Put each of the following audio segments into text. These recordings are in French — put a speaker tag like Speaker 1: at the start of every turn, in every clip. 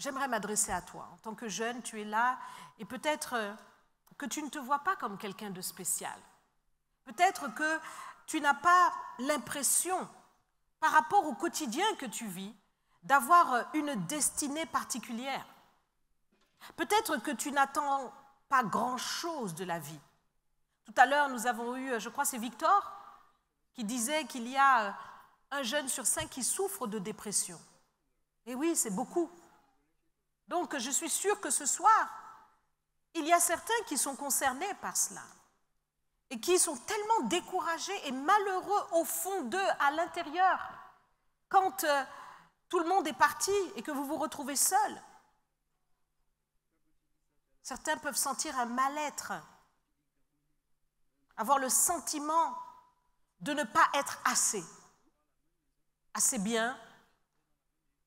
Speaker 1: j'aimerais m'adresser à toi. En tant que jeune, tu es là et peut-être que tu ne te vois pas comme quelqu'un de spécial. Peut-être que tu n'as pas l'impression, par rapport au quotidien que tu vis, d'avoir une destinée particulière. Peut-être que tu n'attends pas grand-chose de la vie. Tout à l'heure, nous avons eu, je crois c'est Victor, qui disait qu'il y a un jeune sur 5 qui souffre de dépression. Et oui, c'est beaucoup. Donc, je suis sûre que ce soir, il y a certains qui sont concernés par cela et qui sont tellement découragés et malheureux au fond d'eux, à l'intérieur, quand tout le monde est parti et que vous vous retrouvez seul. Certains peuvent sentir un mal-être, avoir le sentiment de ne pas être assez bien,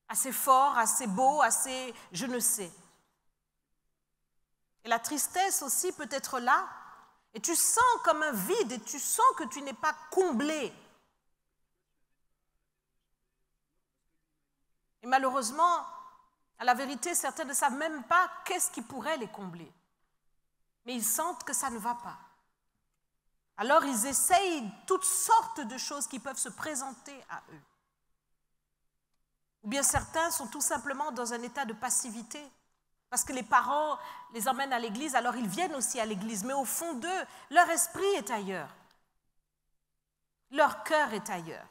Speaker 1: assez fort, assez beau, assez je ne sais. Et la tristesse aussi peut être là, et tu sens comme un vide, et tu sens que tu n'es pas comblé. Et malheureusement, à la vérité, certains ne savent même pas qu'est-ce qui pourrait les combler. Mais ils sentent que ça ne va pas. Alors ils essayent toutes sortes de choses qui peuvent se présenter à eux. Ou bien certains sont tout simplement dans un état de passivité. Parce que les parents les emmènent à l'église, alors ils viennent aussi à l'église. Mais au fond d'eux, leur esprit est ailleurs. Leur cœur est ailleurs.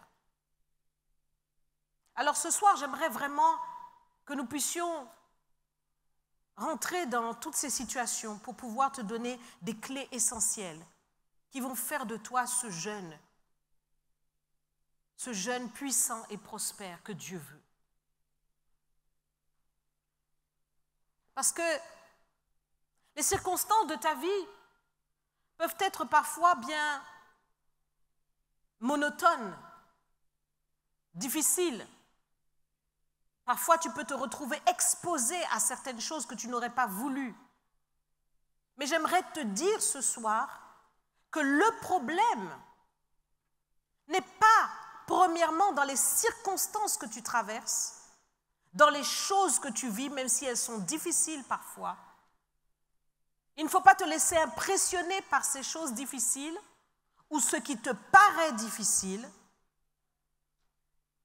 Speaker 1: Alors ce soir, j'aimerais vraiment que nous puissions rentrer dans toutes ces situations pour pouvoir te donner des clés essentielles qui vont faire de toi ce jeune puissant et prospère que Dieu veut. Parce que les circonstances de ta vie peuvent être parfois bien monotones, difficiles. Parfois, tu peux te retrouver exposé à certaines choses que tu n'aurais pas voulu. Mais j'aimerais te dire ce soir que le problème n'est pas premièrement dans les circonstances que tu traverses, dans les choses que tu vis, même si elles sont difficiles parfois. Il ne faut pas te laisser impressionner par ces choses difficiles ou ce qui te paraît difficile.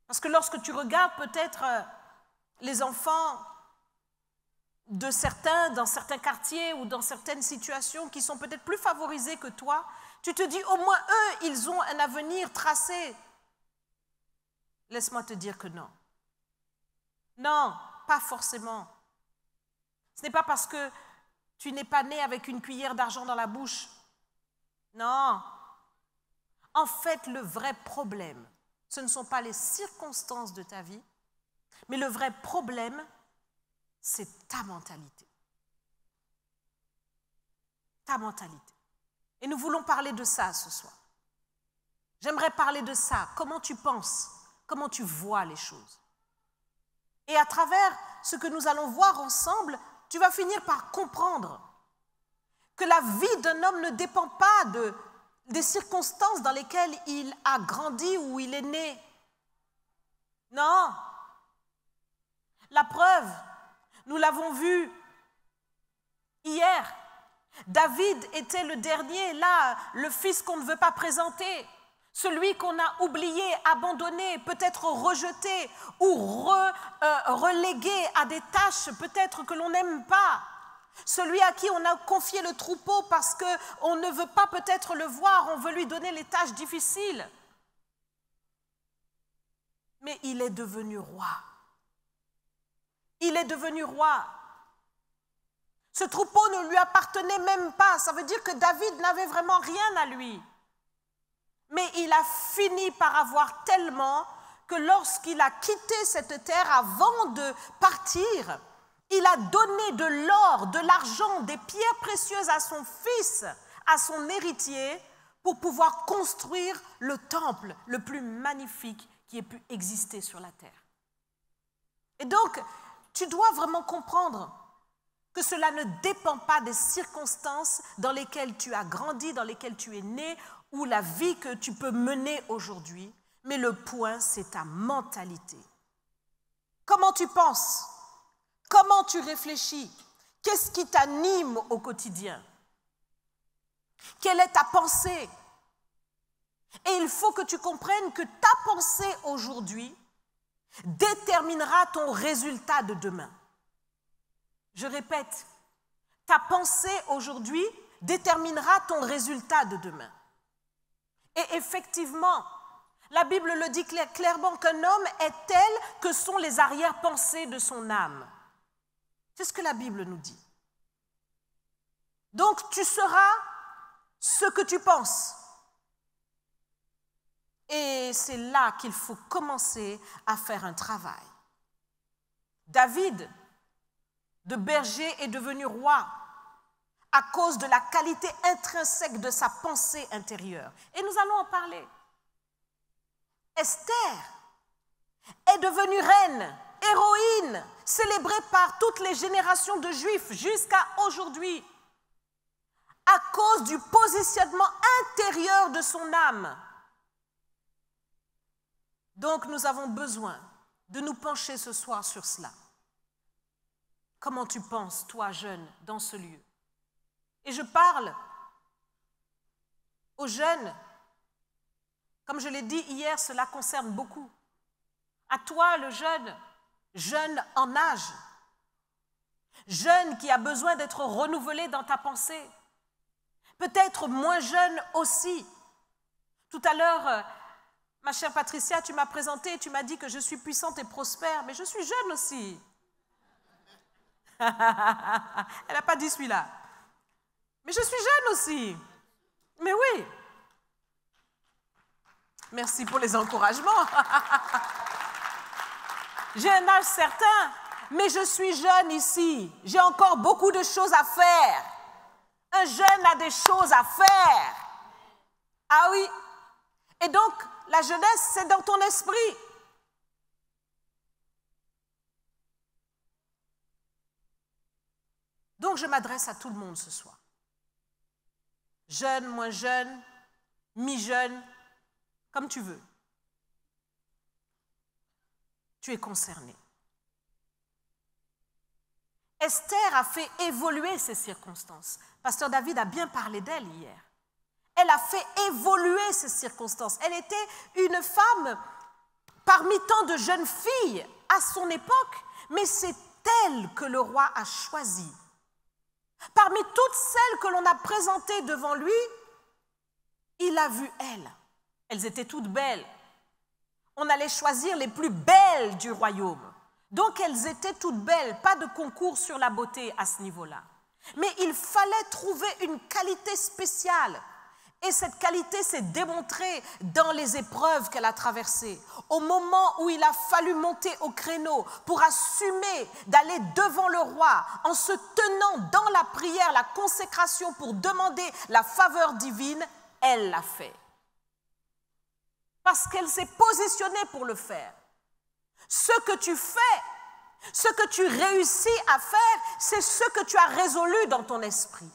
Speaker 1: Parce que lorsque tu regardes peut-être les enfants de certains, dans certains quartiers ou dans certaines situations qui sont peut-être plus favorisés que toi, tu te dis au moins eux, ils ont un avenir tracé. Laisse-moi te dire que non. Non, pas forcément. Ce n'est pas parce que tu n'es pas né avec une cuillère d'argent dans la bouche. Non. En fait, le vrai problème, ce ne sont pas les circonstances de ta vie, mais le vrai problème, c'est ta mentalité. Ta mentalité. Et nous voulons parler de ça ce soir. J'aimerais parler de ça. Comment tu penses, comment tu vois les choses. Et à travers ce que nous allons voir ensemble, tu vas finir par comprendre que la vie d'un homme ne dépend pas des circonstances dans lesquelles il a grandi ou il est né. Non. La preuve, nous l'avons vu hier. David était le dernier, là, le fils qu'on ne veut pas présenter. Celui qu'on a oublié, abandonné, peut-être rejeté ou relégué à des tâches peut-être que l'on n'aime pas. Celui à qui on a confié le troupeau parce qu'on ne veut pas peut-être le voir, on veut lui donner les tâches difficiles. Mais il est devenu roi. Il est devenu roi. Ce troupeau ne lui appartenait même pas. Ça veut dire que David n'avait vraiment rien à lui. Mais il a fini par avoir tellement que lorsqu'il a quitté cette terre avant de partir, il a donné de l'or, de l'argent, des pierres précieuses à son fils, à son héritier, pour pouvoir construire le temple le plus magnifique qui ait pu exister sur la terre. Et donc, tu dois vraiment comprendre que cela ne dépend pas des circonstances dans lesquelles tu as grandi, dans lesquelles tu es né, ou la vie que tu peux mener aujourd'hui, mais le point, c'est ta mentalité. Comment tu penses? Comment tu réfléchis? Qu'est-ce qui t'anime au quotidien? Quelle est ta pensée? Et il faut que tu comprennes que ta pensée aujourd'hui déterminera ton résultat de demain. Je répète, ta pensée aujourd'hui déterminera ton résultat de demain. Et effectivement, la Bible le dit clairement qu'un homme est tel que sont les arrière-pensées de son âme. C'est ce que la Bible nous dit. Donc tu seras ce que tu penses. Et c'est là qu'il faut commencer à faire un travail. David, de berger, est devenu roi à cause de la qualité intrinsèque de sa pensée intérieure. Et nous allons en parler. Esther est devenue reine, héroïne, célébrée par toutes les générations de Juifs jusqu'à aujourd'hui, à cause du positionnement intérieur de son âme. Donc nous avons besoin de nous pencher ce soir sur cela. Comment tu penses, toi jeune, dans ce lieu? Et je parle aux jeunes. Comme je l'ai dit hier, cela concerne beaucoup. À toi, le jeune, jeune en âge, jeune qui a besoin d'être renouvelé dans ta pensée, peut-être moins jeune aussi. Tout à l'heure, ma chère Patricia, tu m'as présenté, tu m'as dit que je suis puissante et prospère, mais je suis jeune aussi. Elle n'a pas dit celui-là. Mais je suis jeune aussi. Mais oui. Merci pour les encouragements. J'ai un âge certain, mais je suis jeune ici. J'ai encore beaucoup de choses à faire. Un jeune a des choses à faire. Ah oui. Et donc, la jeunesse, c'est dans ton esprit. Donc, je m'adresse à tout le monde ce soir. Jeune, moins jeune, mi-jeune, comme tu veux. Tu es concerné. Esther a fait évoluer ces circonstances. Pasteur David a bien parlé d'elle hier. Elle a fait évoluer ces circonstances. Elle était une femme parmi tant de jeunes filles à son époque, mais c'est elle que le roi a choisie. Parmi toutes celles que l'on a présentées devant lui, il a vu elles. Elles étaient toutes belles. On allait choisir les plus belles du royaume. Donc elles étaient toutes belles, pas de concours sur la beauté à ce niveau-là. Mais il fallait trouver une qualité spéciale. Et cette qualité s'est démontrée dans les épreuves qu'elle a traversées. Au moment où il a fallu monter au créneau pour assumer d'aller devant le roi en se tenant dans la prière, la consécration pour demander la faveur divine, elle l'a fait. Parce qu'elle s'est positionnée pour le faire. Ce que tu fais, ce que tu réussis à faire, c'est ce que tu as résolu dans ton esprit.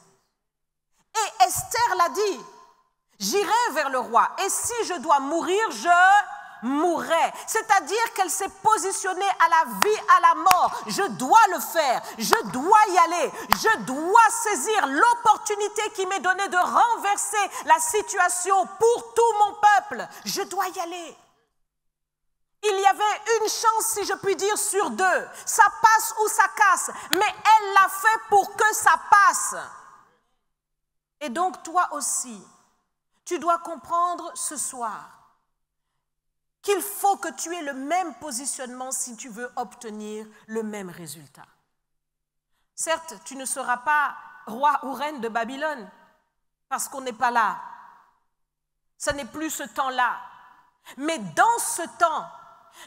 Speaker 1: Et Esther l'a dit. J'irai vers le roi, et si je dois mourir, je mourrai. C'est-à-dire qu'elle s'est positionnée à la vie, à la mort. Je dois le faire, je dois y aller, je dois saisir l'opportunité qui m'est donnée de renverser la situation pour tout mon peuple. Je dois y aller. Il y avait une chance, si je puis dire, sur deux. Ça passe ou ça casse, mais elle l'a fait pour que ça passe. Et donc toi aussi, tu dois comprendre ce soir qu'il faut que tu aies le même positionnement si tu veux obtenir le même résultat. Certes, tu ne seras pas roi ou reine de Babylone parce qu'on n'est pas là. Ce n'est plus ce temps-là. Mais dans ce temps,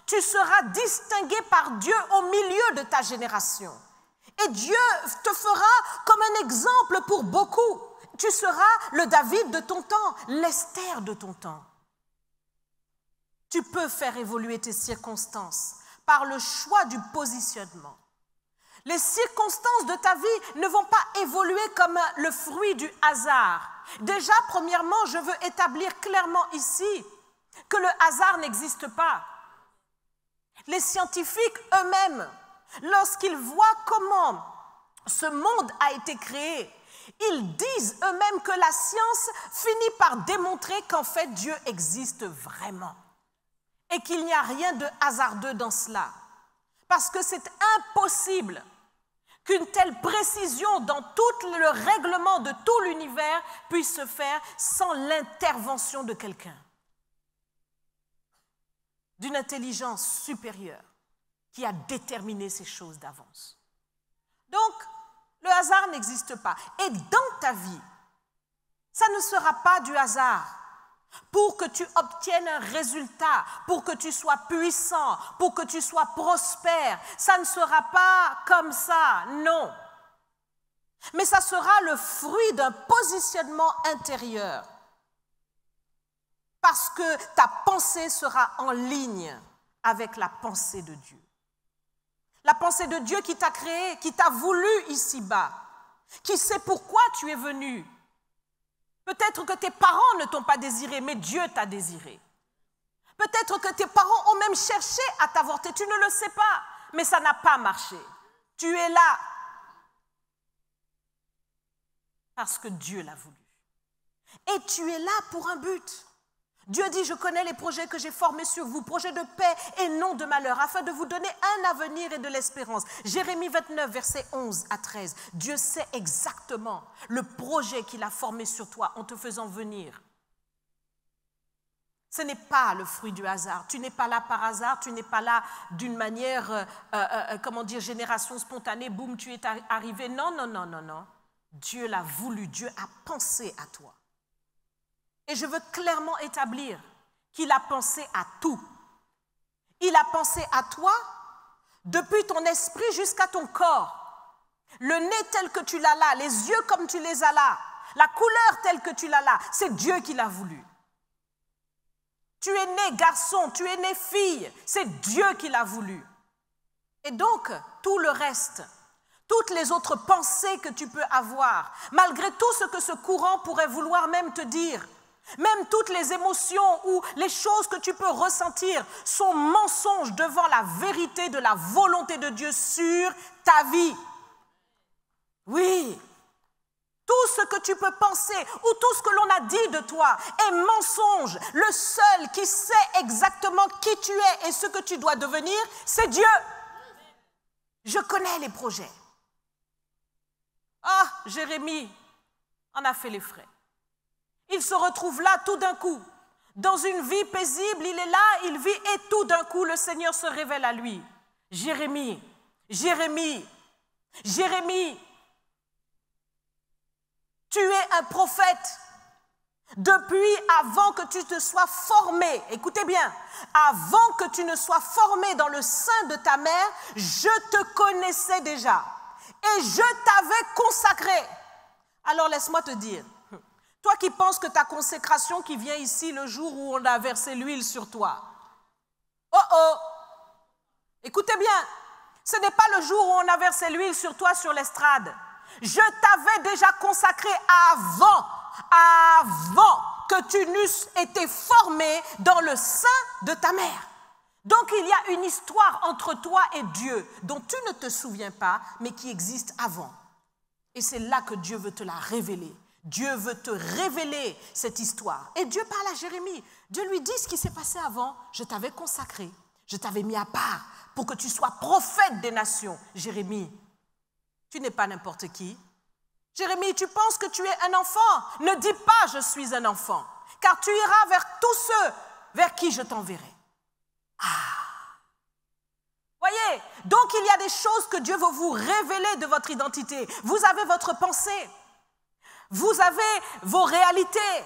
Speaker 1: tu seras distingué par Dieu au milieu de ta génération. Et Dieu te fera comme un exemple pour beaucoup. Tu seras le David de ton temps, l'Esther de ton temps. Tu peux faire évoluer tes circonstances par le choix du positionnement. Les circonstances de ta vie ne vont pas évoluer comme le fruit du hasard. Déjà, premièrement, je veux établir clairement ici que le hasard n'existe pas. Les scientifiques eux-mêmes lorsqu'ils voient comment ce monde a été créé, ils disent eux-mêmes que la science finit par démontrer qu'en fait Dieu existe vraiment et qu'il n'y a rien de hasardeux dans cela. Parce que c'est impossible qu'une telle précision dans tout le règlement de tout l'univers puisse se faire sans l'intervention de quelqu'un, d'une intelligence supérieure qui a déterminé ces choses d'avance. Donc, le hasard n'existe pas. Et dans ta vie, ça ne sera pas du hasard. Pour que tu obtiennes un résultat, pour que tu sois puissant, pour que tu sois prospère, ça ne sera pas comme ça, non. Mais ça sera le fruit d'un positionnement intérieur. Parce que ta pensée sera en ligne avec la pensée de Dieu. La pensée de Dieu qui t'a créé, qui t'a voulu ici-bas, qui sait pourquoi tu es venu. Peut-être que tes parents ne t'ont pas désiré, mais Dieu t'a désiré. Peut-être que tes parents ont même cherché à t'avorter, tu ne le sais pas, mais ça n'a pas marché. Tu es là parce que Dieu l'a voulu. Et tu es là pour un but. Dieu dit, je connais les projets que j'ai formés sur vous, projets de paix et non de malheur, afin de vous donner un avenir et de l'espérance. Jérémie 29, versets 11 à 13. Dieu sait exactement le projet qu'il a formé sur toi en te faisant venir. Ce n'est pas le fruit du hasard. Tu n'es pas là par hasard, tu n'es pas là d'une manière, génération spontanée, boum, tu es arrivé. Non, non, non, non, non. Dieu l'a voulu, Dieu a pensé à toi. Et je veux clairement établir qu'il a pensé à tout. Il a pensé à toi depuis ton esprit jusqu'à ton corps. Le nez tel que tu l'as là, les yeux comme tu les as là, la couleur telle que tu l'as là, c'est Dieu qui l'a voulu. Tu es né garçon, tu es né fille, c'est Dieu qui l'a voulu. Et donc, tout le reste, toutes les autres pensées que tu peux avoir, malgré tout ce que ce courant pourrait vouloir même te dire, même toutes les émotions ou les choses que tu peux ressentir sont mensonges devant la vérité de la volonté de Dieu sur ta vie. Oui, tout ce que tu peux penser ou tout ce que l'on a dit de toi est mensonge. Le seul qui sait exactement qui tu es et ce que tu dois devenir, c'est Dieu. Je connais les projets. Ah, Jérémie en a fait les frais. Il se retrouve là tout d'un coup, dans une vie paisible, il est là, il vit et tout d'un coup le Seigneur se révèle à lui. Jérémie, Jérémie, Jérémie, tu es un prophète. Depuis avant que tu te sois formé, écoutez bien, avant que tu ne sois formé dans le sein de ta mère, je te connaissais déjà et je t'avais consacré. Alors laisse-moi te dire, toi qui penses que ta consécration qui vient ici le jour où on a versé l'huile sur toi, écoutez bien, ce n'est pas le jour où on a versé l'huile sur toi sur l'estrade. Je t'avais déjà consacré avant que tu n'eusses été formé dans le sein de ta mère. Donc il y a une histoire entre toi et Dieu dont tu ne te souviens pas, mais qui existe avant. Et c'est là que Dieu veut te la révéler. Dieu veut te révéler cette histoire. Et Dieu parle à Jérémie. Dieu lui dit ce qui s'est passé avant. Je t'avais consacré, je t'avais mis à part pour que tu sois prophète des nations. Jérémie, tu n'es pas n'importe qui. Jérémie, tu penses que tu es un enfant? Ne dis pas je suis un enfant, car tu iras vers tous ceux vers qui je t'enverrai. Voyez, donc il y a des choses que Dieu veut vous révéler de votre identité. Vous avez votre pensée. Vous avez vos réalités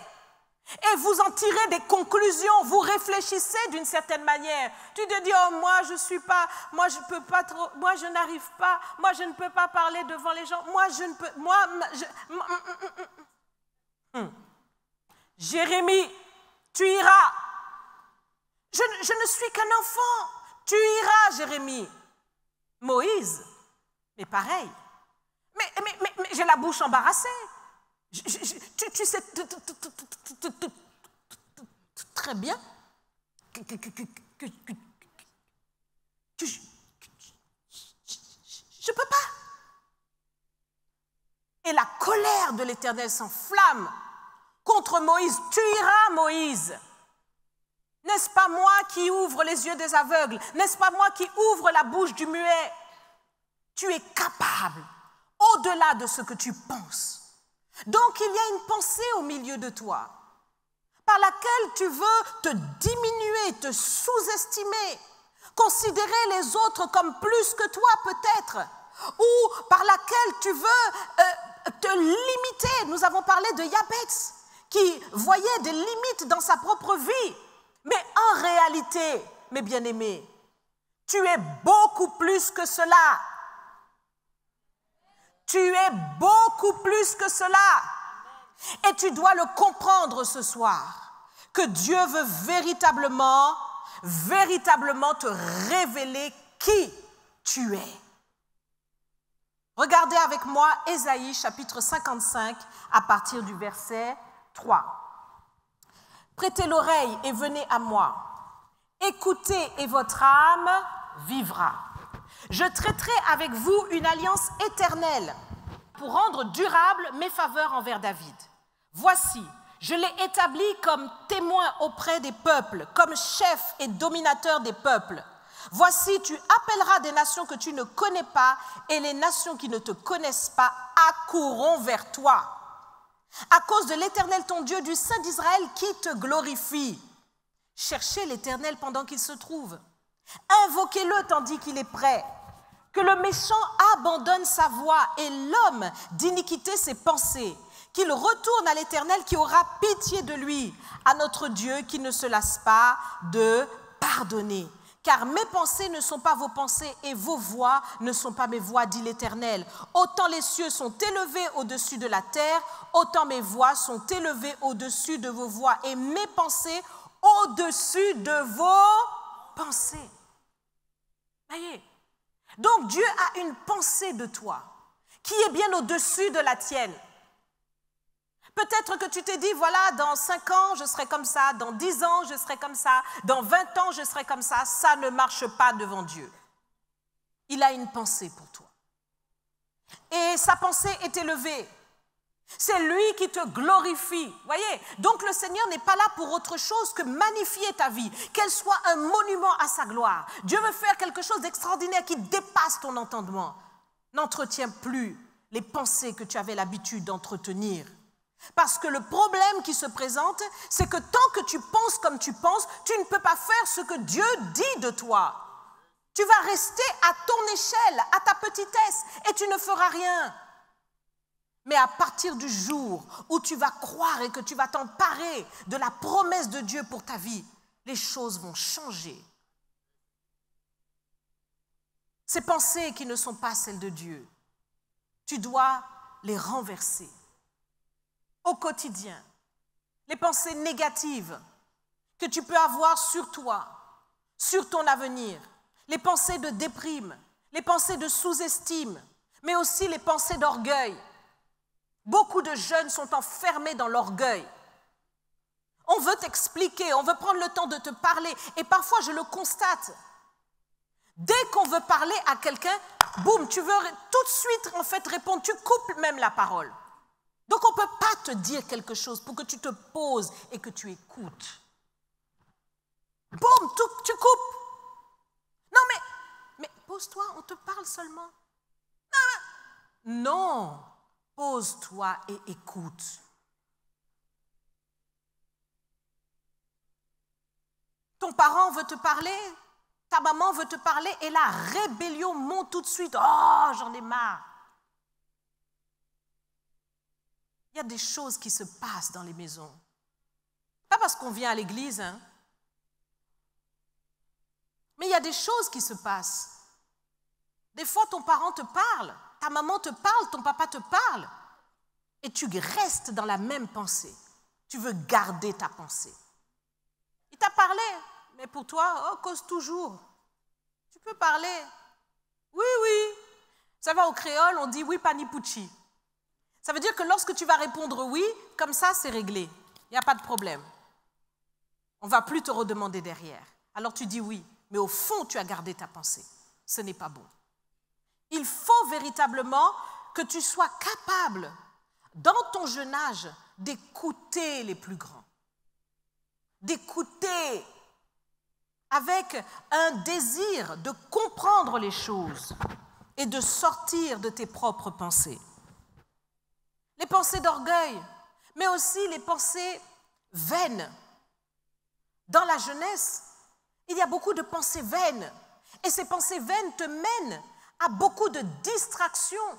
Speaker 1: et vous en tirez des conclusions, vous réfléchissez d'une certaine manière. Tu te dis, oh moi je suis pas, moi je peux pas trop, moi je n'arrive pas, moi je ne peux pas parler devant les gens, moi je ne peux, Jérémie, tu iras. Je ne suis qu'un enfant, tu iras Jérémie. Moïse, mais pareil, mais j'ai la bouche embarrassée. Tu sais très bien que Je ne peux pas. Et la colère de l'Éternel s'enflamme contre Moïse. Tu iras, Moïse. N'est-ce pas moi qui ouvre les yeux des aveugles? N'est-ce pas moi qui ouvre la bouche du muet? Tu es capable, au-delà de ce que tu penses. Donc il y a une pensée au milieu de toi, par laquelle tu veux te diminuer, te sous-estimer, considérer les autres comme plus que toi peut-être, ou par laquelle tu veux te limiter. Nous avons parlé de Yabetz, qui voyait des limites dans sa propre vie. Mais en réalité, mes bien-aimés, tu es beaucoup plus que cela. Tu es beaucoup plus que cela. Et tu dois le comprendre ce soir, que Dieu veut véritablement te révéler qui tu es. Regardez avec moi Ésaïe chapitre 55 à partir du verset 3. Prêtez l'oreille et venez à moi. Écoutez et votre âme vivra. Je traiterai avec vous une alliance éternelle pour rendre durable mes faveurs envers David. Voici, je l'ai établi comme témoin auprès des peuples, comme chef et dominateur des peuples. Voici, tu appelleras des nations que tu ne connais pas, et les nations qui ne te connaissent pas accourront vers toi. À cause de l'Éternel ton Dieu, du Saint d'Israël qui te glorifie. Cherchez l'Éternel pendant qu'il se trouve. Invoquez-le tandis qu'il est prêt. Que le méchant abandonne sa voie et l'homme d'iniquité ses pensées. Qu'il retourne à l'Éternel qui aura pitié de lui, à notre Dieu qui ne se lasse pas de pardonner. Car mes pensées ne sont pas vos pensées et vos voix ne sont pas mes voix, dit l'Éternel. Autant les cieux sont élevés au-dessus de la terre, autant mes voix sont élevées au-dessus de vos voix et mes pensées au-dessus de vos pensées. Voyez? Donc Dieu a une pensée de toi qui est bien au-dessus de la tienne. Peut-être que tu t'es dit, voilà, dans 5 ans, je serai comme ça, dans 10 ans, je serai comme ça, dans 20 ans, je serai comme ça. Ça ne marche pas devant Dieu. Il a une pensée pour toi. Et sa pensée est élevée. C'est lui qui te glorifie. Voyez? Donc le Seigneur n'est pas là pour autre chose que magnifier ta vie, qu'elle soit un monument à sa gloire. Dieu veut faire quelque chose d'extraordinaire qui dépasse ton entendement. N'entretiens plus les pensées que tu avais l'habitude d'entretenir. Parce que le problème qui se présente, c'est que tant que tu penses comme tu penses, tu ne peux pas faire ce que Dieu dit de toi. Tu vas rester à ton échelle, à ta petitesse, et tu ne feras rien. Mais à partir du jour où tu vas croire et que tu vas t'emparer de la promesse de Dieu pour ta vie, les choses vont changer. Ces pensées qui ne sont pas celles de Dieu, tu dois les renverser. Au quotidien, les pensées négatives que tu peux avoir sur toi, sur ton avenir, les pensées de déprime, les pensées de sous-estime, mais aussi les pensées d'orgueil. Beaucoup de jeunes sont enfermés dans l'orgueil. On veut t'expliquer, on veut prendre le temps de te parler, et parfois je le constate. Dès qu'on veut parler à quelqu'un, boum, tu veux tout de suite en fait répondre, tu coupes même la parole. Donc on ne peut pas te dire quelque chose pour que tu te poses et que tu écoutes. Boum, tu coupes. Non mais pose-toi, on te parle seulement. Non, pose-toi et écoute. Ton parent veut te parler, ta maman veut te parler et la rébellion monte tout de suite. Oh, j'en ai marre. Il y a des choses qui se passent dans les maisons. Pas parce qu'on vient à l'église, hein. Mais il y a des choses qui se passent. Des fois, ton parent te parle, ta maman te parle, ton papa te parle, et tu restes dans la même pensée. Tu veux garder ta pensée. Il t'a parlé, mais pour toi, cause toujours. Tu peux parler. Oui, oui. Ça va au créole, on dit oui, panipuchi. Ça veut dire que lorsque tu vas répondre oui, comme ça, c'est réglé. Il n'y a pas de problème. On ne va plus te redemander derrière. Alors tu dis oui, mais au fond, tu as gardé ta pensée. Ce n'est pas bon. Il faut véritablement que tu sois capable, dans ton jeune âge, d'écouter les plus grands. D'écouter avec un désir de comprendre les choses et de sortir de tes propres pensées. Les pensées d'orgueil, mais aussi les pensées vaines. Dans la jeunesse, il y a beaucoup de pensées vaines. Et ces pensées vaines te mènent à beaucoup de distractions.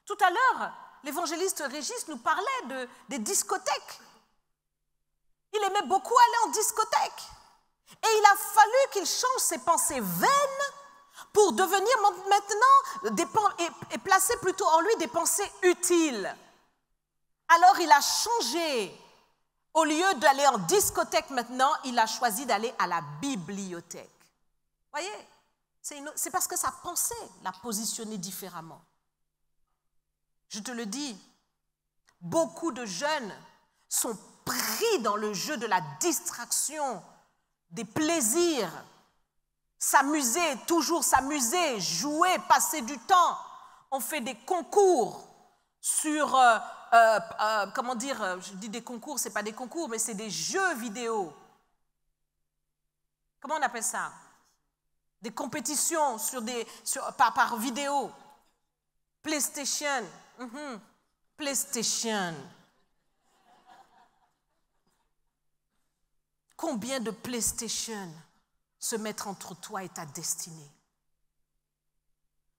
Speaker 1: Tout à l'heure, l'évangéliste Régis nous parlait des discothèques. Il aimait beaucoup aller en discothèque. Et il a fallu qu'il change ses pensées vaines pour devenir maintenant et placer plutôt en lui des pensées utiles. Alors il a changé. Au lieu d'aller en discothèque maintenant, il a choisi d'aller à la bibliothèque. Voyez, c'est parce que sa pensée l'a positionné différemment. Je te le dis, beaucoup de jeunes sont pris dans le jeu de la distraction, des plaisirs, s'amuser, toujours s'amuser, jouer, passer du temps. On fait des concours sur, comment dire, je dis des concours, ce n'est pas des concours, mais c'est des jeux vidéo. Comment on appelle ça? Des compétitions par vidéo. PlayStation. PlayStation. Combien de PlayStation se mettent entre toi et ta destinée?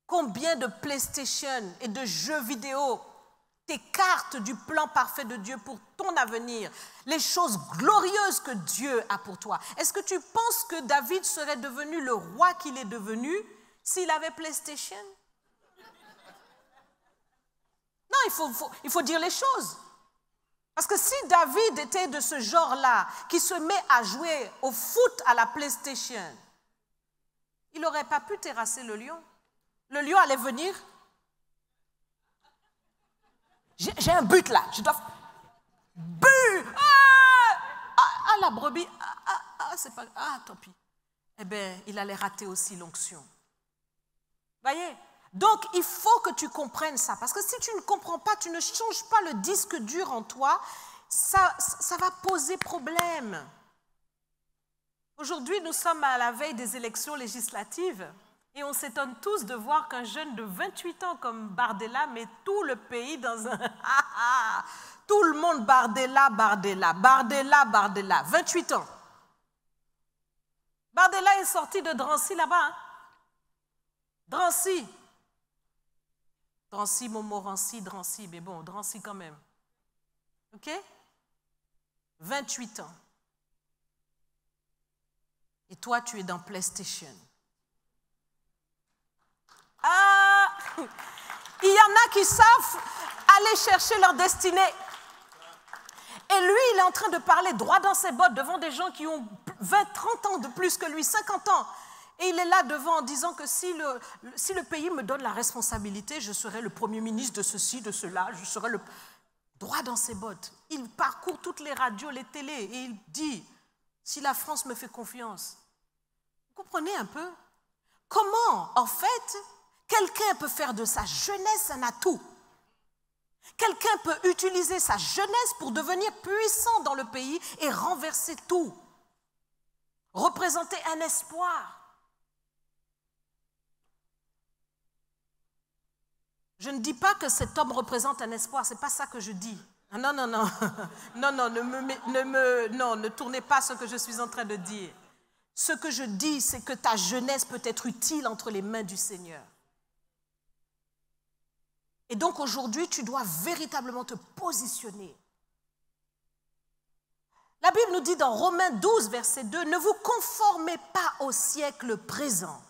Speaker 1: Combien de PlayStation et de jeux vidéo t'écartent du plan parfait de Dieu pour ton avenir, les choses glorieuses que Dieu a pour toi? Est-ce que tu penses que David serait devenu le roi qu'il est devenu s'il avait PlayStation? Non, il faut dire les choses. Parce que si David était de ce genre-là, qui se met à jouer au foot à la PlayStation, il n'aurait pas pu terrasser le lion. Le lion allait venir. J'ai un but là, je dois... But! La brebis, c'est pas... tant pis. Eh bien, il allait rater aussi l'onction. Voyez? Donc, il faut que tu comprennes ça. Parce que si tu ne comprends pas, tu ne changes pas le disque dur en toi, ça va poser problème. Aujourd'hui, nous sommes à la veille des élections législatives et on s'étonne tous de voir qu'un jeune de 28 ans comme Bardella met tout le pays dans un... Tout le monde Bardella, 28 ans. Bardella est sorti de Drancy là-bas. Hein? Drancy, Montmorency, Drancy, mais bon, Drancy quand même. OK? 28 ans. Et toi, tu es dans PlayStation. Il y en a qui savent aller chercher leur destinée. Et lui, il est en train de parler droit dans ses bottes devant des gens qui ont 20, 30 ans de plus que lui, 50 ans. Et il est là devant en disant que si le pays me donne la responsabilité, je serai le premier ministre de ceci, de cela, je serai le... Droit dans ses bottes. Il parcourt toutes les radios, les télés, et il dit, si la France me fait confiance. Vous comprenez un peu? Comment, en fait, quelqu'un peut faire de sa jeunesse un atout? Quelqu'un peut utiliser sa jeunesse pour devenir puissant dans le pays et renverser tout. Représenter un espoir. Je ne dis pas que cet homme représente un espoir, ce n'est pas ça que je dis. Non, ne tournez pas ce que je suis en train de dire. Ce que je dis, c'est que ta jeunesse peut être utile entre les mains du Seigneur. Et donc aujourd'hui, tu dois véritablement te positionner. La Bible nous dit dans Romains 12, verset 2, « Ne vous conformez pas au siècle présent,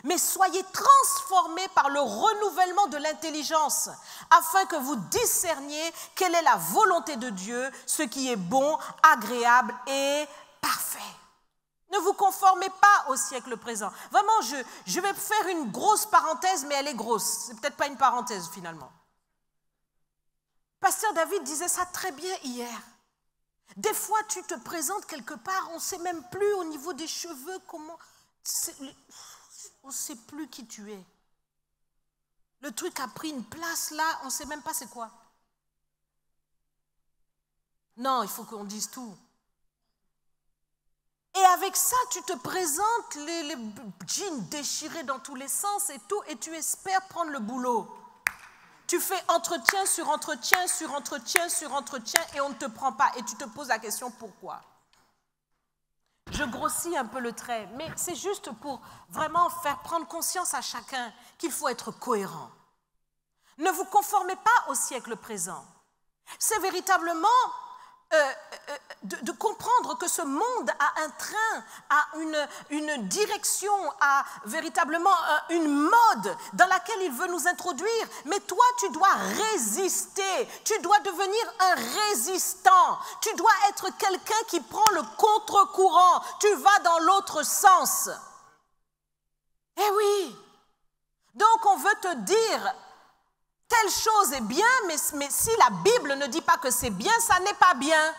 Speaker 1: mais soyez transformés par le renouvellement de l'intelligence, afin que vous discerniez quelle est la volonté de Dieu, ce qui est bon, agréable et parfait. » Ne vous conformez pas au siècle présent. Vraiment, je vais faire une grosse parenthèse, mais elle est grosse. C'est peut-être pas une parenthèse finalement. Pasteur David disait ça très bien hier. Des fois, tu te présentes quelque part, on ne sait même plus au niveau des cheveux comment... On ne sait plus qui tu es. Le truc a pris une place là, on ne sait même pas c'est quoi. Non, il faut qu'on dise tout. Et avec ça, tu te présentes les jeans déchirés dans tous les sens et tout, et tu espères prendre le boulot. Tu fais entretien sur entretien, sur entretien, sur entretien, et on ne te prend pas. Et tu te poses la question, pourquoi? Je grossis un peu le trait, mais c'est juste pour vraiment faire prendre conscience à chacun qu'il faut être cohérent. Ne vous conformez pas au siècle présent. C'est véritablement de comprendre que ce monde a un train, a une direction, a véritablement une mode dans laquelle il veut nous introduire. Mais toi, tu dois résister. Tu dois devenir un résistant. Tu dois être quelqu'un qui prend le contre-courant. Tu vas dans l'autre sens. Eh oui. Donc, on veut te dire... Telle chose est bien, mais si la Bible ne dit pas que c'est bien, ça n'est pas bien.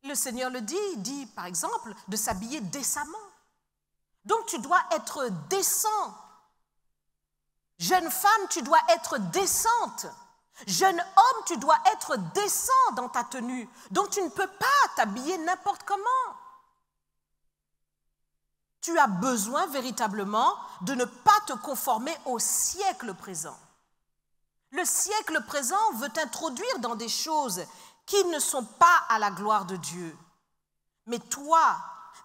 Speaker 1: Le Seigneur le dit, il dit par exemple de s'habiller décemment. Donc tu dois être décent. Jeune femme, tu dois être décente. Jeune homme, tu dois être décent dans ta tenue. Donc tu ne peux pas t'habiller n'importe comment. Tu as besoin véritablement de ne pas te conformer au siècle présent. Le siècle présent veut t'introduire dans des choses qui ne sont pas à la gloire de Dieu. Mais toi,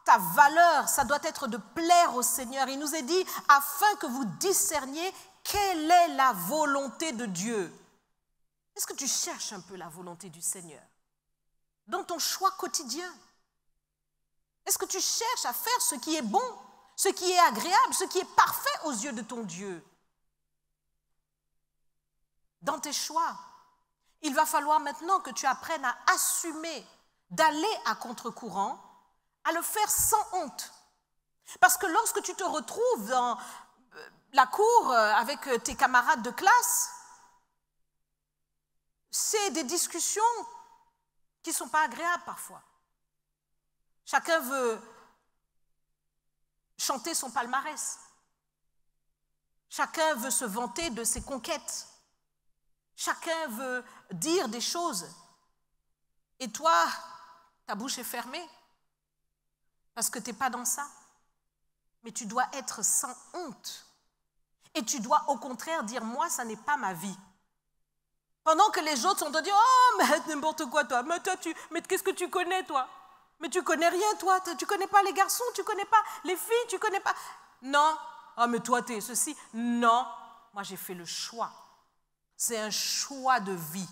Speaker 1: ta valeur, ça doit être de plaire au Seigneur. Il nous est dit, afin que vous discerniez quelle est la volonté de Dieu. Est-ce que tu cherches un peu la volonté du Seigneur dans ton choix quotidien? Est-ce que tu cherches à faire ce qui est bon, ce qui est agréable, ce qui est parfait aux yeux de ton Dieu? Dans tes choix, il va falloir maintenant que tu apprennes à assumer, d'aller à contre-courant, à le faire sans honte. Parce que lorsque tu te retrouves dans la cour avec tes camarades de classe, c'est des discussions qui ne sont pas agréables parfois. Chacun veut chanter son palmarès. Chacun veut se vanter de ses conquêtes. Chacun veut dire des choses. Et toi, ta bouche est fermée parce que tu n'es pas dans ça. Mais tu dois être sans honte. Et tu dois au contraire dire, moi, ça n'est pas ma vie. Pendant que les autres sont en train de dire, oh, mais n'importe quoi, toi. Mais qu'est-ce que tu connais, toi? Mais tu connais rien, toi. Tu connais pas les garçons, tu connais pas les filles, tu connais pas... Non. Ah, mais toi, t'es ceci. Non. Moi, j'ai fait le choix. C'est un choix de vie.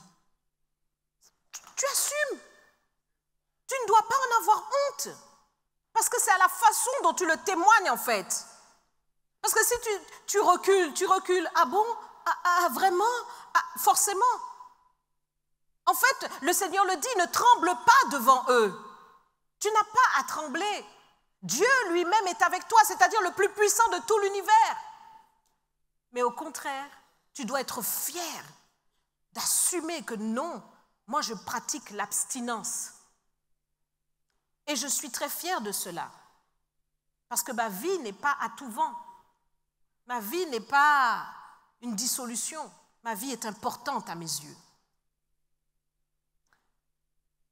Speaker 1: Tu assumes. Tu ne dois pas en avoir honte. Parce que c'est à la façon dont tu le témoignes, en fait. Parce que si tu recules. Ah bon? Ah, vraiment? Ah, forcément. En fait, le Seigneur le dit, ne tremble pas devant eux. Tu n'as pas à trembler. Dieu lui-même est avec toi, c'est-à-dire le plus puissant de tout l'univers. Mais au contraire, tu dois être fier d'assumer que non, moi je pratique l'abstinence. Et je suis très fière de cela. Parce que ma vie n'est pas à tout vent. Ma vie n'est pas une dissolution. Ma vie est importante à mes yeux.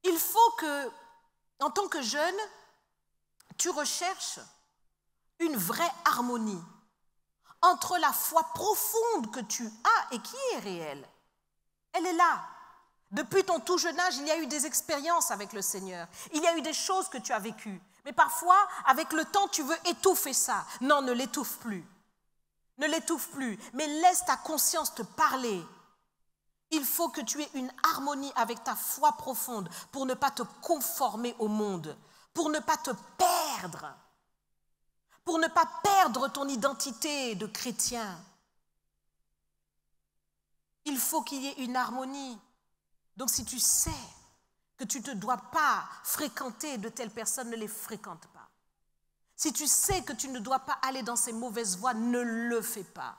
Speaker 1: Il faut que, en tant que jeune, tu recherches une vraie harmonie entre la foi profonde que tu as et qui est réelle. Elle est là. Depuis ton tout jeune âge, il y a eu des expériences avec le Seigneur. Il y a eu des choses que tu as vécues. Mais parfois, avec le temps, tu veux étouffer ça. Non, ne l'étouffe plus. Ne l'étouffe plus, mais laisse ta conscience te parler. Il faut que tu aies une harmonie avec ta foi profonde pour ne pas te conformer au monde, pour ne pas te perdre, pour ne pas perdre ton identité de chrétien. Il faut qu'il y ait une harmonie. Donc si tu sais que tu ne dois pas fréquenter de telles personnes, ne les fréquente pas. Si tu sais que tu ne dois pas aller dans ces mauvaises voies, ne le fais pas.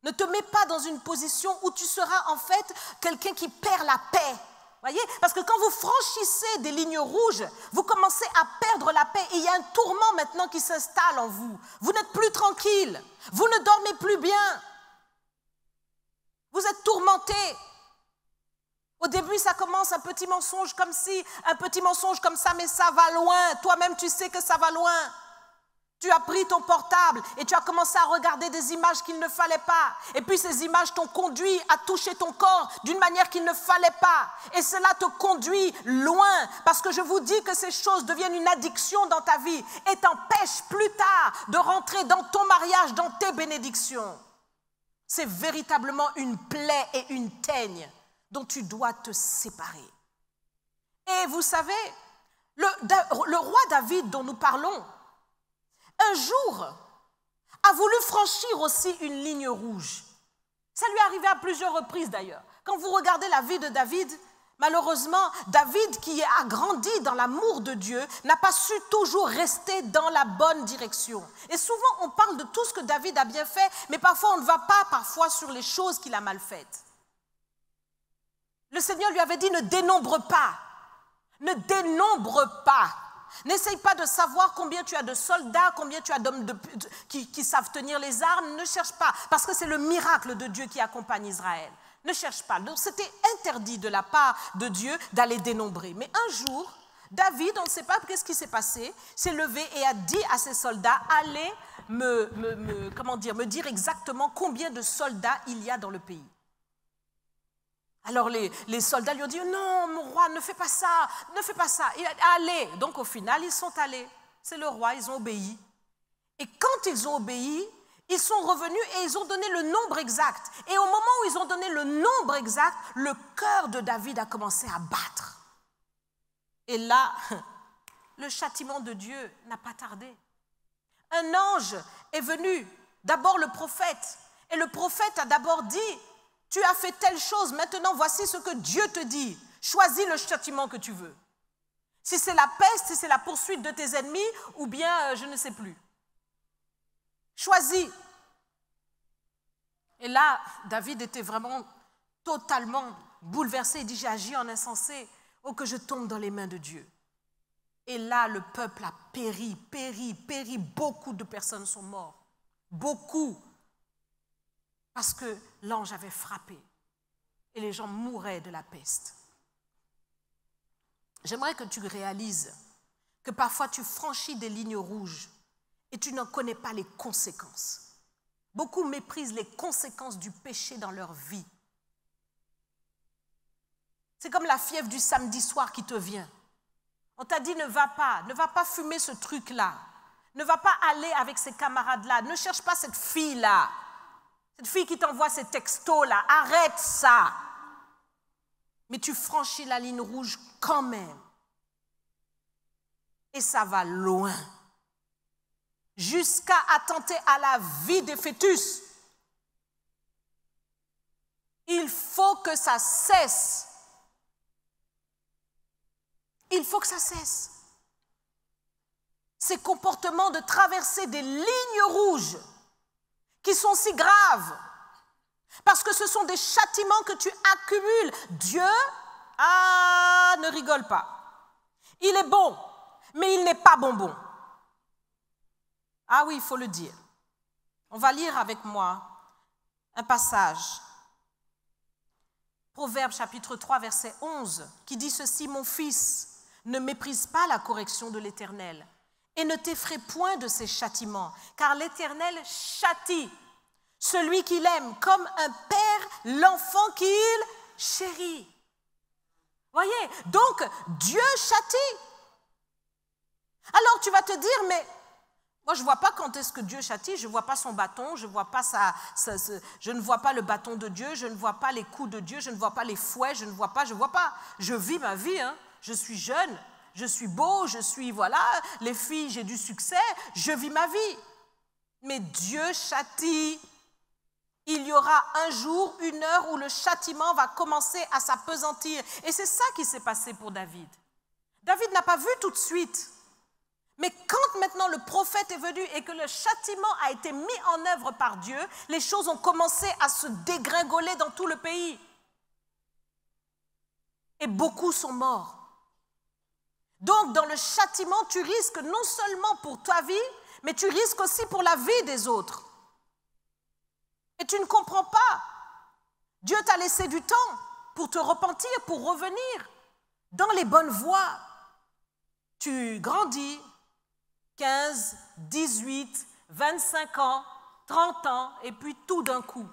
Speaker 1: Ne te mets pas dans une position où tu seras en fait quelqu'un qui perd la paix. Voyez? Parce que quand vous franchissez des lignes rouges, vous commencez à perdre la paix. Et il y a un tourment maintenant qui s'installe en vous. Vous n'êtes plus tranquille. Vous ne dormez plus bien. Vous êtes tourmenté. Au début, ça commence un petit mensonge comme ci, un petit mensonge comme ça, mais ça va loin. Toi-même, tu sais que ça va loin. Tu as pris ton portable et tu as commencé à regarder des images qu'il ne fallait pas. Et puis ces images t'ont conduit à toucher ton corps d'une manière qu'il ne fallait pas. Et cela te conduit loin parce que je vous dis que ces choses deviennent une addiction dans ta vie et t'empêchent plus tard de rentrer dans ton mariage, dans tes bénédictions. C'est véritablement une plaie et une teigne dont tu dois te séparer. Et vous savez, le roi David dont nous parlons, un jour, a voulu franchir aussi une ligne rouge. Ça lui est arrivé à plusieurs reprises d'ailleurs. Quand vous regardez la vie de David, malheureusement, David qui a grandi dans l'amour de Dieu n'a pas su toujours rester dans la bonne direction. Et souvent, on parle de tout ce que David a bien fait, mais parfois on ne va pas sur les choses qu'il a mal faites. Le Seigneur lui avait dit, ne dénombre pas. Ne dénombre pas. N'essaye pas de savoir combien tu as de soldats, combien tu as d'hommes qui savent tenir les armes. Ne cherche pas, parce que c'est le miracle de Dieu qui accompagne Israël. Ne cherche pas. Donc c'était interdit de la part de Dieu d'aller dénombrer. Mais un jour, David, on ne sait pas qu'est-ce qui s'est passé, s'est levé et a dit à ses soldats, allez me dire exactement combien de soldats il y a dans le pays. Alors les soldats lui ont dit, non, mon roi, ne fais pas ça, ne fais pas ça. Il a dit, allez. Donc au final, ils sont allés. C'est le roi, ils ont obéi. Et quand ils ont obéi, ils sont revenus et ils ont donné le nombre exact. Et au moment où ils ont donné le nombre exact, le cœur de David a commencé à battre. Et là, le châtiment de Dieu n'a pas tardé. Un ange est venu, d'abord le prophète. Et le prophète a d'abord dit, tu as fait telle chose, maintenant voici ce que Dieu te dit. Choisis le châtiment que tu veux. Si c'est la peste, si c'est la poursuite de tes ennemis, ou bien je ne sais plus. Choisis. Et là, David était vraiment totalement bouleversé. Il dit, j'ai agi en insensé. Oh, que je tombe dans les mains de Dieu. Et là, le peuple a péri. Beaucoup de personnes sont mortes. Beaucoup. Parce que l'ange avait frappé et les gens mouraient de la peste. J'aimerais que tu réalises que parfois tu franchis des lignes rouges et tu n'en connais pas les conséquences. Beaucoup méprisent les conséquences du péché dans leur vie. C'est comme la fièvre du samedi soir qui te vient. On t'a dit ne va pas fumer ce truc-là. Ne va pas aller avec ces camarades-là. Ne cherche pas cette fille-là. Cette fille qui t'envoie ces textos-là, arrête ça. Mais tu franchis la ligne rouge quand même. Et ça va loin. Jusqu'à attenter à la vie des fœtus. Il faut que ça cesse. Il faut que ça cesse. Ces comportements de traverser des lignes rouges qui sont si graves, parce que ce sont des châtiments que tu accumules. Dieu, ne rigole pas. Il est bon, mais il n'est pas bonbon. Ah oui, il faut le dire. On va lire avec moi un passage. Proverbe chapitre 3, verset 11, qui dit ceci, « Mon fils, ne méprise pas la correction de l'Éternel, et ne t'effraie point de ses châtiments, car l'Éternel châtie celui qu'il aime, comme un père l'enfant qu'il chérit. » Voyez, donc Dieu châtie. Alors tu vas te dire, mais moi je ne vois pas quand est-ce que Dieu châtie, je ne vois pas son bâton, je ne vois pas le bâton de Dieu, je ne vois pas les coups de Dieu, je ne vois pas les fouets, je ne vois pas. Je vis ma vie, je suis jeune. Je suis beau, les filles, j'ai du succès, je vis ma vie. Mais Dieu châtie. Il y aura un jour, une heure où le châtiment va commencer à s'appesantir. Et c'est ça qui s'est passé pour David. David n'a pas vu tout de suite. Mais quand maintenant le prophète est venu et que le châtiment a été mis en œuvre par Dieu, les choses ont commencé à se dégringoler dans tout le pays. et beaucoup sont morts. Donc, dans le châtiment, tu risques non seulement pour ta vie, mais tu risques aussi pour la vie des autres. Et tu ne comprends pas. Dieu t'a laissé du temps pour te repentir, pour revenir dans les bonnes voies. Tu grandis, 15, 18, 25 ans, 30 ans, et puis tout d'un coup,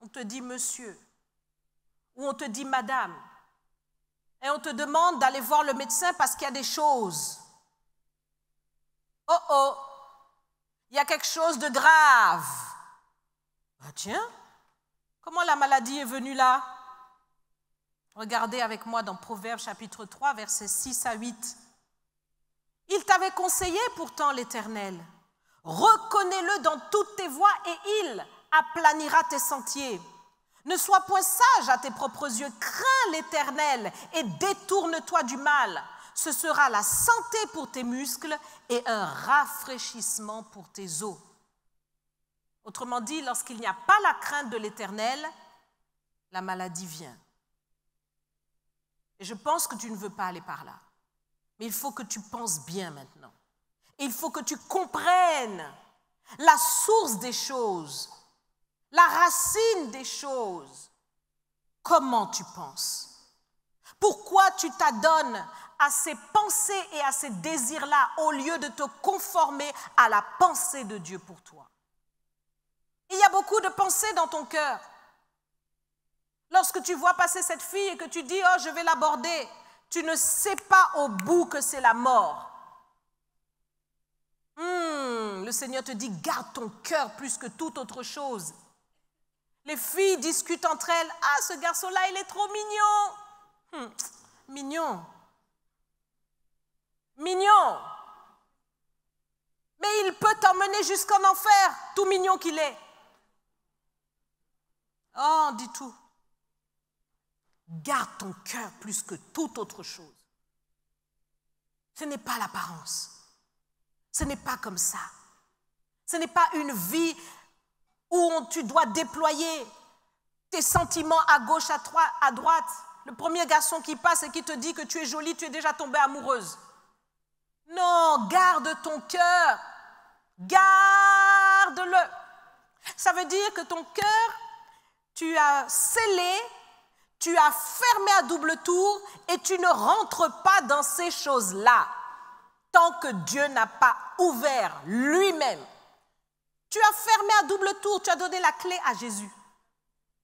Speaker 1: on te dit monsieur, ou on te dit madame, et on te demande d'aller voir le médecin parce qu'il y a des choses. Oh oh, il y a quelque chose de grave. Ah tiens, comment la maladie est venue là? Regardez avec moi dans Proverbes chapitre 3, versets 6 à 8. Il t'avait conseillé pourtant l'Éternel. Reconnais-le dans toutes tes voies et il aplanira tes sentiers. Ne sois point sage à tes propres yeux, crains l'Éternel et détourne-toi du mal. Ce sera la santé pour tes muscles et un rafraîchissement pour tes os. Autrement dit, lorsqu'il n'y a pas la crainte de l'Éternel, la maladie vient. Et je pense que tu ne veux pas aller par là. Mais il faut que tu penses bien maintenant. Il faut que tu comprennes la source des choses, la racine des choses. Comment tu penses? Pourquoi tu t'adonnes à ces pensées et à ces désirs-là au lieu de te conformer à la pensée de Dieu pour toi? Il y a beaucoup de pensées dans ton cœur. Lorsque tu vois passer cette fille et que tu dis « Oh, je vais l'aborder », tu ne sais pas au bout que c'est la mort. Le Seigneur te dit « Garde ton cœur plus que toute autre chose ». Les filles discutent entre elles « Ah, ce garçon-là, il est trop mignon !» Mignon. Mignon. Mais il peut t'emmener jusqu'en enfer, tout mignon qu'il est. Oh, on dit tout. Garde ton cœur plus que toute autre chose. Ce n'est pas l'apparence. Ce n'est pas comme ça. Ce n'est pas une vie où tu dois déployer tes sentiments à gauche, à droite. Le premier garçon qui passe et qui te dit que tu es jolie, tu es déjà tombée amoureuse. Non, garde ton cœur. Garde-le. Ça veut dire que ton cœur, tu as scellé, tu as fermé à double tour et tu ne rentres pas dans ces choses-là tant que Dieu n'a pas ouvert lui-même. Tu as fermé à double tour, tu as donné la clé à Jésus.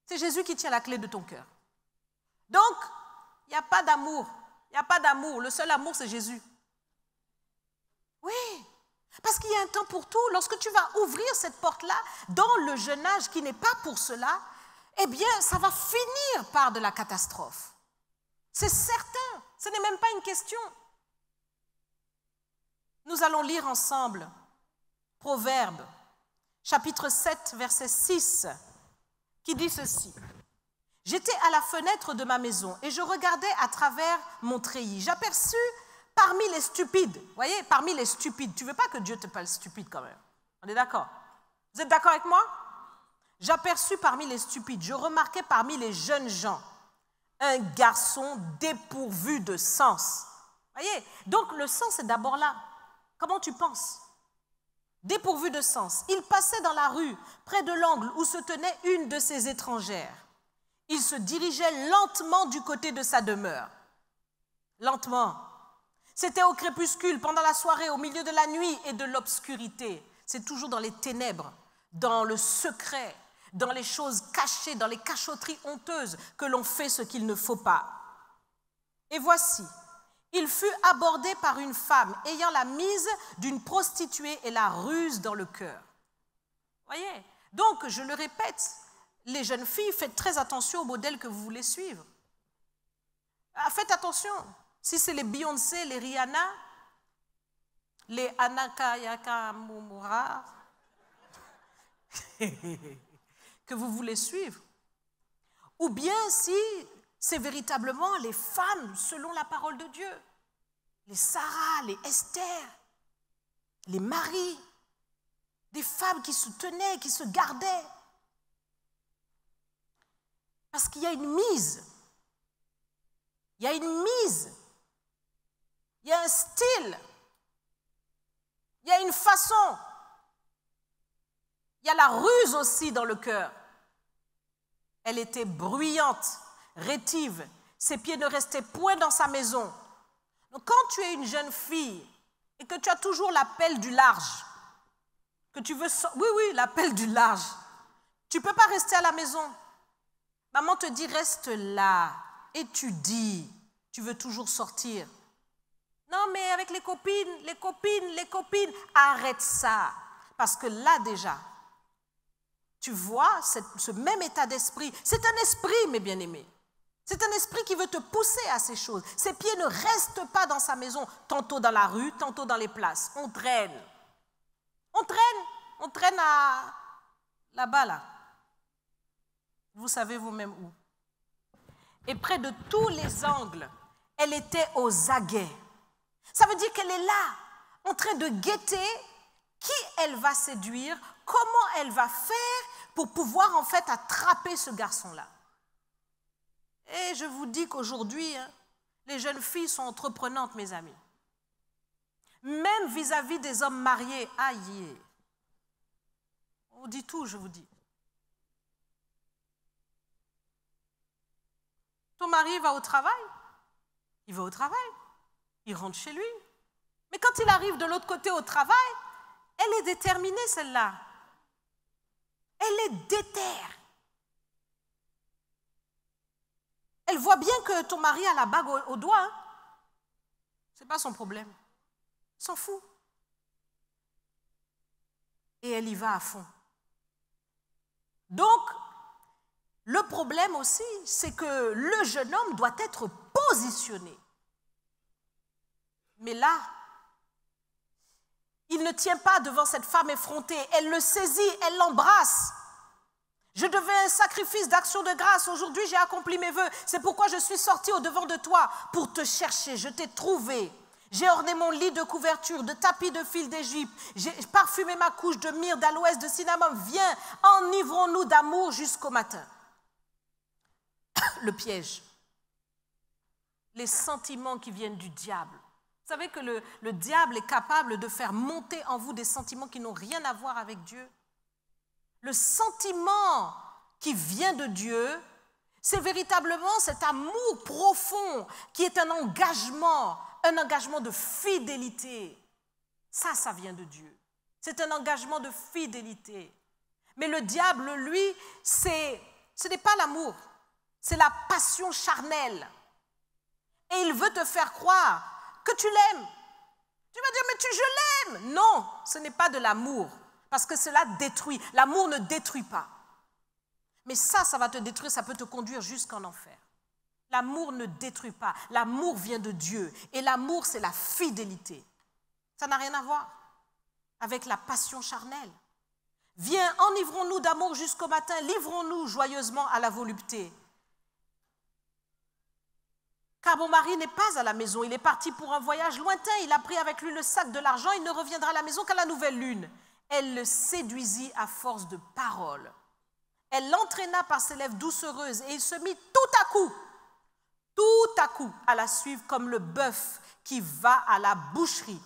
Speaker 1: C'est Jésus qui tient la clé de ton cœur. Donc, il n'y a pas d'amour. Il n'y a pas d'amour. Le seul amour, c'est Jésus. Oui, parce qu'il y a un temps pour tout. Lorsque tu vas ouvrir cette porte-là, dans le jeune âge qui n'est pas pour cela, eh bien, ça va finir par de la catastrophe. C'est certain. Ce n'est même pas une question. Nous allons lire ensemble Proverbes, chapitre 7, verset 6, qui dit ceci. « J'étais à la fenêtre de ma maison et je regardais à travers mon treillis. J'aperçus parmi les stupides. » Vous voyez, parmi les stupides. Tu ne veux pas que Dieu te parle stupide quand même. On est d'accord? Vous êtes d'accord avec moi? J'aperçus parmi les stupides, je remarquais parmi les jeunes gens un garçon dépourvu de sens. Vous voyez? Donc le sens est d'abord là. Comment tu penses? Dépourvu de sens. Il passait dans la rue, près de l'angle où se tenait une de ses étrangères. Il se dirigeait lentement du côté de sa demeure. Lentement. C'était au crépuscule, pendant la soirée, au milieu de la nuit et de l'obscurité. C'est toujours dans les ténèbres, dans le secret, dans les choses cachées, dans les cachotteries honteuses que l'on fait ce qu'il ne faut pas. Et voici, il fut abordé par une femme ayant la mise d'une prostituée et la ruse dans le cœur. Voyez? Donc, je le répète, les jeunes filles, faites très attention au modèle que vous voulez suivre. Faites attention. Si c'est les Beyoncé, les Rihanna, les Anaka Yakamura, que vous voulez suivre, ou bien si c'est véritablement les femmes selon la parole de Dieu, les Sarah, les Esther, les Marie, des femmes qui se tenaient, qui se gardaient. Parce qu'il y a une mise. Il y a une mise. Il y a un style. Il y a une façon. Il y a la ruse aussi dans le cœur. Elle était bruyante, rétive. Ses pieds ne restaient point dans sa maison. Donc quand tu es une jeune fille et que tu as toujours l'appel du large, que tu veux... Oui, l'appel du large. Tu ne peux pas rester à la maison. Maman te dit, reste là, étudie. Tu veux toujours sortir. Non, mais avec les copines, arrête ça. Parce que là déjà, tu vois ce même état d'esprit. C'est un esprit, mes bien-aimés. C'est un esprit qui veut te pousser à ces choses. Ses pieds ne restent pas dans sa maison, tantôt dans la rue, tantôt dans les places. On traîne. On traîne là-bas, là. Vous savez vous-même où. Et près de tous les angles, elle était aux aguets. Ça veut dire qu'elle est là, en train de guetter qui elle va séduire, comment elle va faire pour pouvoir en fait attraper ce garçon-là. Et je vous dis qu'aujourd'hui, les jeunes filles sont entreprenantes, mes amis. Même vis-à-vis des hommes mariés, aïe. On dit tout, je vous dis. Ton mari va au travail, il va au travail, il rentre chez lui. Mais quand il arrive de l'autre côté au travail, elle est déterminée, celle-là. Elle est déterre. Elle voit bien que ton mari a la bague au doigt. Ce n'est pas son problème. Il s'en fout. Et elle y va à fond. Donc, le problème aussi, c'est que le jeune homme doit être positionné. Mais là, il ne tient pas devant cette femme effrontée. Elle le saisit, elle l'embrasse. Je devais un sacrifice d'action de grâce. Aujourd'hui, j'ai accompli mes vœux. C'est pourquoi je suis sortie au-devant de toi pour te chercher. Je t'ai trouvé. J'ai orné mon lit de couverture, de tapis de fil d'Égypte. J'ai parfumé ma couche de myrrhe, d'aloès, de cinnamome. Viens, enivrons-nous d'amour jusqu'au matin. Le piège. Les sentiments qui viennent du diable. Vous savez que le diable est capable de faire monter en vous des sentiments qui n'ont rien à voir avec Dieu. Le sentiment qui vient de Dieu, c'est véritablement cet amour profond qui est un engagement de fidélité. Ça vient de Dieu. C'est un engagement de fidélité. Mais le diable, lui, ce n'est pas l'amour, c'est la passion charnelle. Et il veut te faire croire que tu l'aimes. Tu vas dire, mais je l'aime. Non, ce n'est pas de l'amour. Parce que cela détruit. L'amour ne détruit pas. Mais ça va te détruire, ça peut te conduire jusqu'en enfer. L'amour ne détruit pas. L'amour vient de Dieu. Et l'amour, c'est la fidélité. Ça n'a rien à voir avec la passion charnelle. Viens, enivrons-nous d'amour jusqu'au matin, livrons-nous joyeusement à la volupté. Car mon mari n'est pas à la maison, il est parti pour un voyage lointain, il a pris avec lui le sac de l'argent, il ne reviendra à la maison qu'à la nouvelle lune. Elle le séduisit à force de paroles. Elle l'entraîna par ses lèvres doucereuses et il se mit tout à coup, à la suivre comme le bœuf qui va à la boucherie,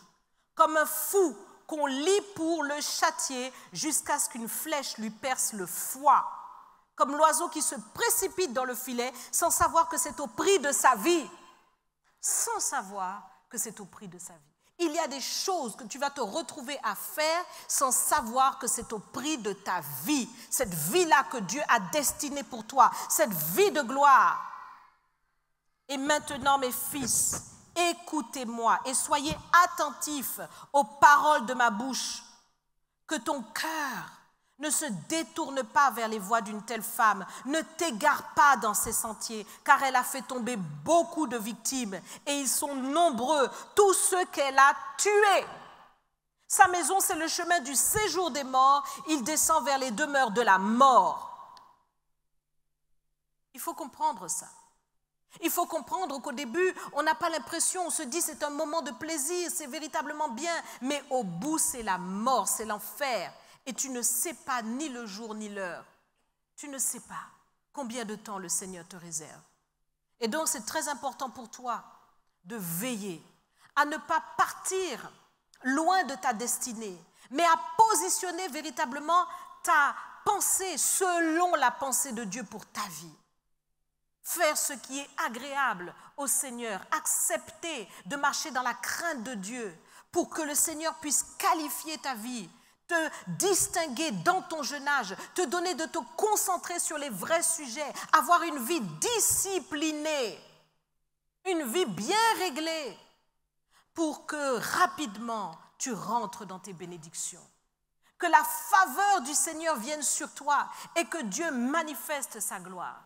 Speaker 1: comme un fou qu'on lie pour le châtier jusqu'à ce qu'une flèche lui perce le foie, comme l'oiseau qui se précipite dans le filet sans savoir que c'est au prix de sa vie. Sans savoir que c'est au prix de sa vie. Il y a des choses que tu vas te retrouver à faire sans savoir que c'est au prix de ta vie. Cette vie-là que Dieu a destinée pour toi, cette vie de gloire. Et maintenant, mes fils, écoutez-moi et soyez attentifs aux paroles de ma bouche. Que ton cœur ne se détourne pas vers les voies d'une telle femme. Ne t'égare pas dans ses sentiers, car elle a fait tomber beaucoup de victimes et ils sont nombreux, tous ceux qu'elle a tués. Sa maison, c'est le chemin du séjour des morts. Il descend vers les demeures de la mort. Il faut comprendre ça. Il faut comprendre qu'au début, on n'a pas l'impression, on se dit c'est un moment de plaisir, c'est véritablement bien, mais au bout, c'est la mort, c'est l'enfer. Et tu ne sais pas ni le jour ni l'heure. Tu ne sais pas combien de temps le Seigneur te réserve. Et donc, c'est très important pour toi de veiller à ne pas partir loin de ta destinée, mais à positionner véritablement ta pensée selon la pensée de Dieu pour ta vie. Faire ce qui est agréable au Seigneur, accepter de marcher dans la crainte de Dieu pour que le Seigneur puisse qualifier ta vie, te distinguer dans ton jeune âge, te donner de te concentrer sur les vrais sujets, avoir une vie disciplinée, une vie bien réglée, pour que rapidement tu rentres dans tes bénédictions. Que la faveur du Seigneur vienne sur toi et que Dieu manifeste sa gloire.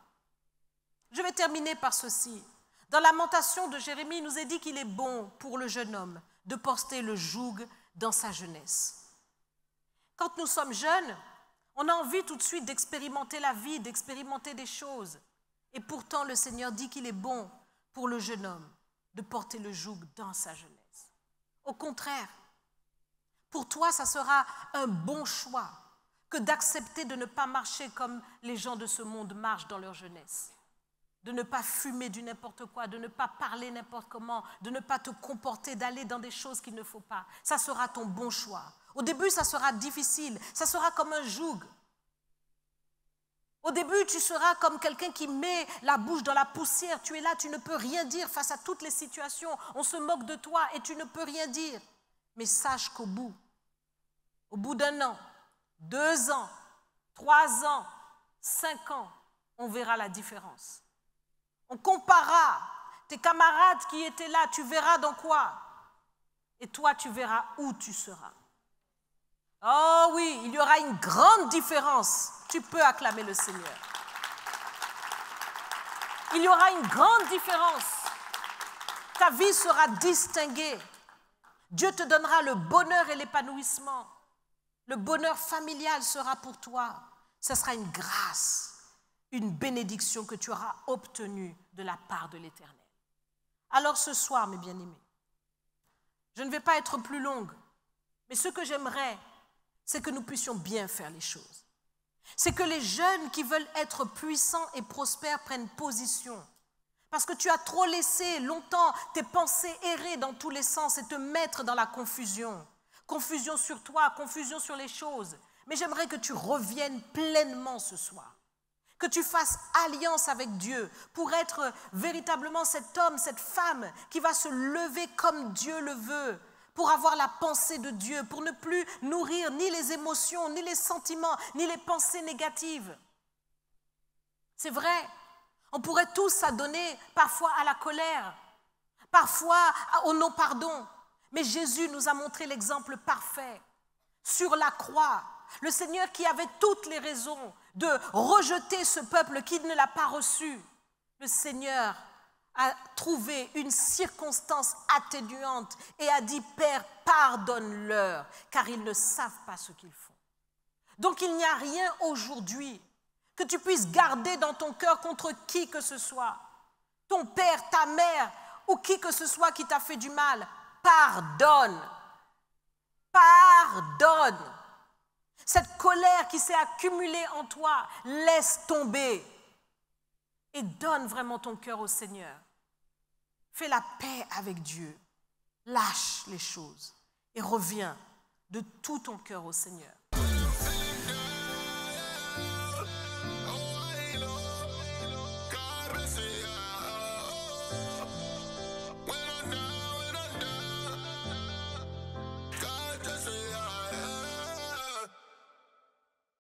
Speaker 1: Je vais terminer par ceci. Dans Lamentation de Jérémie, il nous est dit qu'il est bon pour le jeune homme de porter le joug dans sa jeunesse. Quand nous sommes jeunes, on a envie tout de suite d'expérimenter la vie, d'expérimenter des choses. Et pourtant, le Seigneur dit qu'il est bon pour le jeune homme de porter le joug dans sa jeunesse. Au contraire, pour toi, ça sera un bon choix que d'accepter de ne pas marcher comme les gens de ce monde marchent dans leur jeunesse. De ne pas fumer du n'importe quoi, de ne pas parler n'importe comment, de ne pas te comporter, d'aller dans des choses qu'il ne faut pas. Ça sera ton bon choix. Au début, ça sera difficile, ça sera comme un joug. Au début, tu seras comme quelqu'un qui met la bouche dans la poussière. Tu es là, tu ne peux rien dire face à toutes les situations. On se moque de toi et tu ne peux rien dire. Mais sache qu'au bout d'1 an, 2 ans, 3 ans, 5 ans, on verra la différence. On comparera tes camarades qui étaient là, tu verras dans quoi. Et toi, tu verras où tu seras. Oh oui, il y aura une grande différence. Tu peux acclamer le Seigneur. Il y aura une grande différence. Ta vie sera distinguée. Dieu te donnera le bonheur et l'épanouissement. Le bonheur familial sera pour toi. Ce sera une grâce, une bénédiction que tu auras obtenue de la part de l'Éternel. Alors ce soir, mes bien-aimés, je ne vais pas être plus longue, mais ce que j'aimerais, c'est que nous puissions bien faire les choses. C'est que les jeunes qui veulent être puissants et prospères prennent position. Parce que tu as trop laissé longtemps tes pensées errer dans tous les sens et te mettre dans la confusion. Confusion sur toi, confusion sur les choses. Mais j'aimerais que tu reviennes pleinement ce soir. Que tu fasses alliance avec Dieu pour être véritablement cet homme, cette femme qui va se lever comme Dieu le veut, pour avoir la pensée de Dieu, pour ne plus nourrir ni les émotions, ni les sentiments, ni les pensées négatives. C'est vrai, on pourrait tous s'adonner parfois à la colère, parfois au non-pardon, mais Jésus nous a montré l'exemple parfait. Sur la croix, le Seigneur qui avait toutes les raisons de rejeter ce peuple qui ne l'a pas reçu, le Seigneur a trouvé une circonstance atténuante et a dit « Père, pardonne-leur, car ils ne savent pas ce qu'ils font. » Donc il n'y a rien aujourd'hui que tu puisses garder dans ton cœur contre qui que ce soit. Ton père, ta mère ou qui que ce soit qui t'a fait du mal, pardonne. Pardonne. Cette colère qui s'est accumulée en toi, laisse tomber. Et donne vraiment ton cœur au Seigneur. Fais la paix avec Dieu. Lâche les choses et reviens de tout ton cœur au Seigneur.